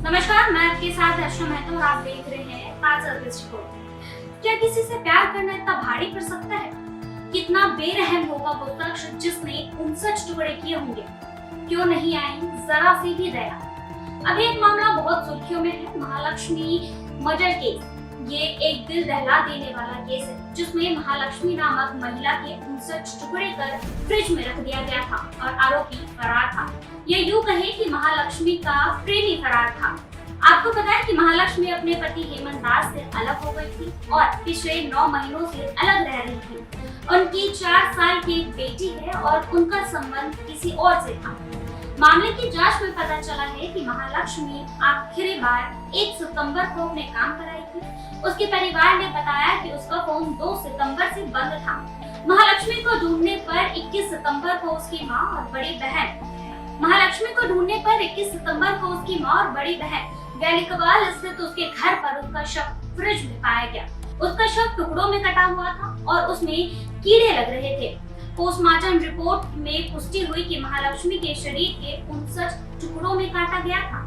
नमस्कार, मैं आपके साथ अर्शा मेहता और आप देख रहे हैं ताजा दृष्टिकोण। क्या किसी से प्यार करना इतना भारी पड़ सकता है? कितना बेरहम होगा वो शख्स जिसने 59 टुकड़े किए होंगे? क्यों नहीं आई जरा सी भी दया? अभी एक मामला बहुत सुर्खियों में है, महालक्ष्मी मर्डर केस। ये एक दिल दहला देने वाला केस है जिसमें महालक्ष्मी नामक महिला के 59 टुकड़े कर फ्रिज में रख दिया गया था और आरोपी फरार था। ये यूं कहे कि महालक्ष्मी का प्रेमी फरार था। आपको पता है कि महालक्ष्मी अपने पति हेमंत दास से अलग हो गई थी और पिछले 9 महीनों से अलग रह रही थी। उनकी 4 साल की एक बेटी है और उनका संबंध किसी और से था। मामले की जांच में पता चला है कि महालक्ष्मी आखिरी बार 1 सितंबर को अपने काम पर आई थी। उसके परिवार ने बताया कि उसका फोन 2 सितंबर से बंद था। महालक्ष्मी को ढूंढने पर 21 सितंबर को उसकी मां और बड़ी बहन वैलिकवाल स्थित उसके घर पर उसका शव फ्रिज में पाया गया। उसका शव टुकड़ों में कटा हुआ था और उसमें कीड़े लग रहे थे। पोस्टमार्टम रिपोर्ट में पुष्टि हुई कि महालक्ष्मी के शरीर के 59 टुकड़ों में काटा गया था।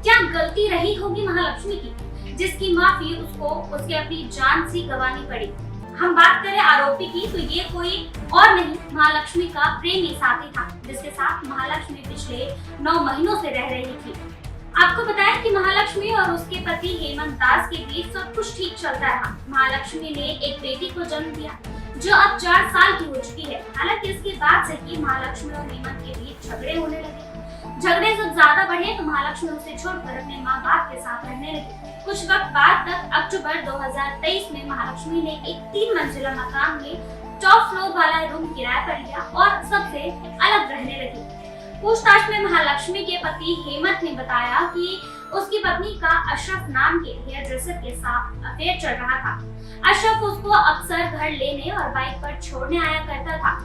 क्या गलती रही होगी महालक्ष्मी की, जिसकी माफी उसको उसके अपनी जान से गंवानी पड़ी? हम बात करें आरोपी की तो ये कोई और नहीं, महालक्ष्मी का प्रेमी साथी था जिसके साथ महालक्ष्मी पिछले 9 महीनों से रह रही थी। आपको बताया कि महालक्ष्मी और उसके पति हेमंत दास के बीच सब कुछ ठीक चलता रहा। महालक्ष्मी ने एक बेटी को जन्म दिया जो अब 4 साल की हो चुकी है। हालांकि इसके बाद से ही महालक्ष्मी और हेमंत के बीच झगड़े होने लगे। झगड़े जब ज्यादा बढ़े तो महालक्ष्मी उसे छोड़कर अपने माँ बाप के साथ रहने लगी। कुछ वक्त बाद तक अक्टूबर 2023 में महालक्ष्मी ने एक 3 मंजिला मकान में टॉप फ्लोर वाला रूम किराए पर लिया और सबसे अलग रहने लगी। पूछताछ में महालक्ष्मी के पति हेमंत ने बताया कि उसकी पत्नी का अशरफ नाम के हेयर ड्रेसर के साथ अफेयर चल रहा था। अशरफ उसको अक्सर घर लेने और बाइक पर छोड़ने आया करता था।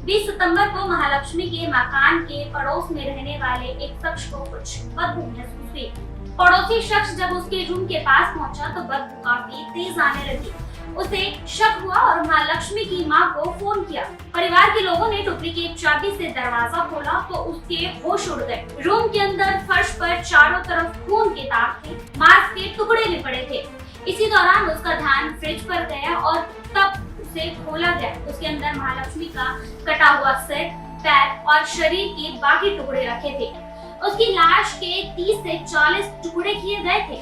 20 सितंबर को महालक्ष्मी के मकान के पड़ोस में रहने वाले एक शख्स को कुछ बदबू महसूस हुई। पड़ोसी शख्स जब उसके रूम के पास पहुंचा तो बदबू काफी तेज आने लगी। उसे शक हुआ और महालक्ष्मी की मां को फोन किया। परिवार के लोगों ने डुप्लीकेट चाबी से दरवाजा खोला तो उसके होश उड़ गए। रूम के अंदर फर्श पर चारों तरफ खून के दाग थे, मांस के टुकड़े भी पड़े थे। इसी दौरान उसका ध्यान फ्रिज पर गया और तब उसे खोला गया। उसके अंदर महालक्ष्मी का कटा हुआ सिर, पैर और शरीर के बाकी टुकड़े रखे थे। उसकी लाश के 30 से 40 टुकड़े किए गए थे,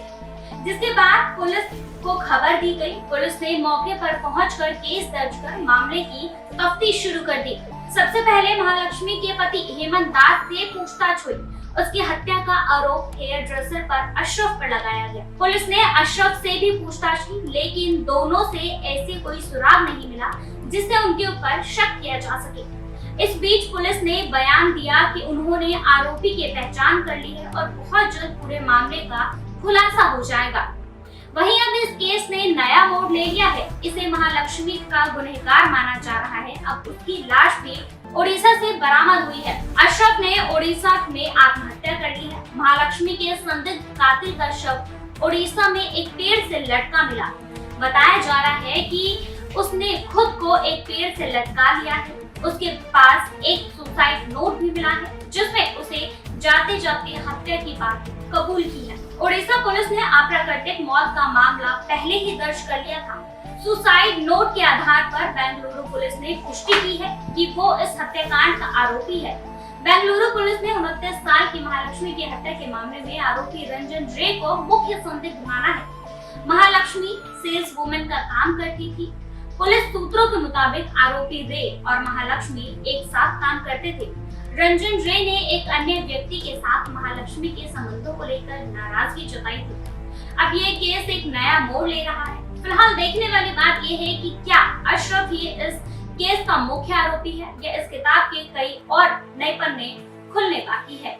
जिसके बाद पुलिस को खबर दी गई। पुलिस ने मौके पर पहुंचकर केस दर्ज कर मामले की तफ्तीश शुरू कर दी। सबसे पहले महालक्ष्मी के पति हेमंत दास से पूछताछ हुई। उसकी हत्या का आरोप हेयर ड्रेसर पर अशरफ पर लगाया गया। पुलिस ने अशरफ से भी पूछताछ की, लेकिन दोनों से ऐसे कोई सुराग नहीं मिला जिससे उनके ऊपर शक किया जा सके। इस बीच पुलिस ने बयान दिया कि उन्होंने आरोपी की पहचान कर ली है और बहुत जल्द पूरे मामले का खुलासा हो जाएगा। वहीं अब इस केस ने नया मोड़ ले लिया है। इसे महालक्ष्मी का गुनहगार माना जा रहा है। अब उसकी लाश भी ओडिशा से बरामद हुई है। अशरफ ने ओडिशा में आत्महत्या कर ली है। महालक्ष्मी के संदिग्ध कातिल का शव ओडिशा में एक पेड़ से लटका मिला। बताया जा रहा है कि उसने खुद को एक पेड़ से लटका लिया है। उसके पास एक सुसाइड नोट भी मिला है जिसमें उसे जाते जाते हत्या की बात कबूल की है। ओडिशा पुलिस ने अप्राकृतिक मौत का मामला पहले ही दर्ज कर लिया था। सुसाइड नोट के आधार पर बेंगलुरु पुलिस ने पुष्टि की है कि वो इस हत्याकांड का आरोपी है। बेंगलुरु पुलिस ने 29 साल की महालक्ष्मी की हत्या के मामले में आरोपी रंजन रे को मुख्य संदिग्ध माना है। महालक्ष्मी सेल्स वुमेन का काम करती थी। पुलिस सूत्रों के मुताबिक आरोपी रे और महालक्ष्मी एक साथ काम करते थे। रंजन रे ने एक अन्य व्यक्ति के साथ महालक्ष्मी के संबंधों को लेकर नाराजगी जताई थी। अब ये केस एक नया मोड़ ले रहा है। फिलहाल देखने वाली बात ये है कि क्या अशरफ ही इस केस का मुख्य आरोपी है या इस किताब के कई और नए पन्ने खुलने बाकी है।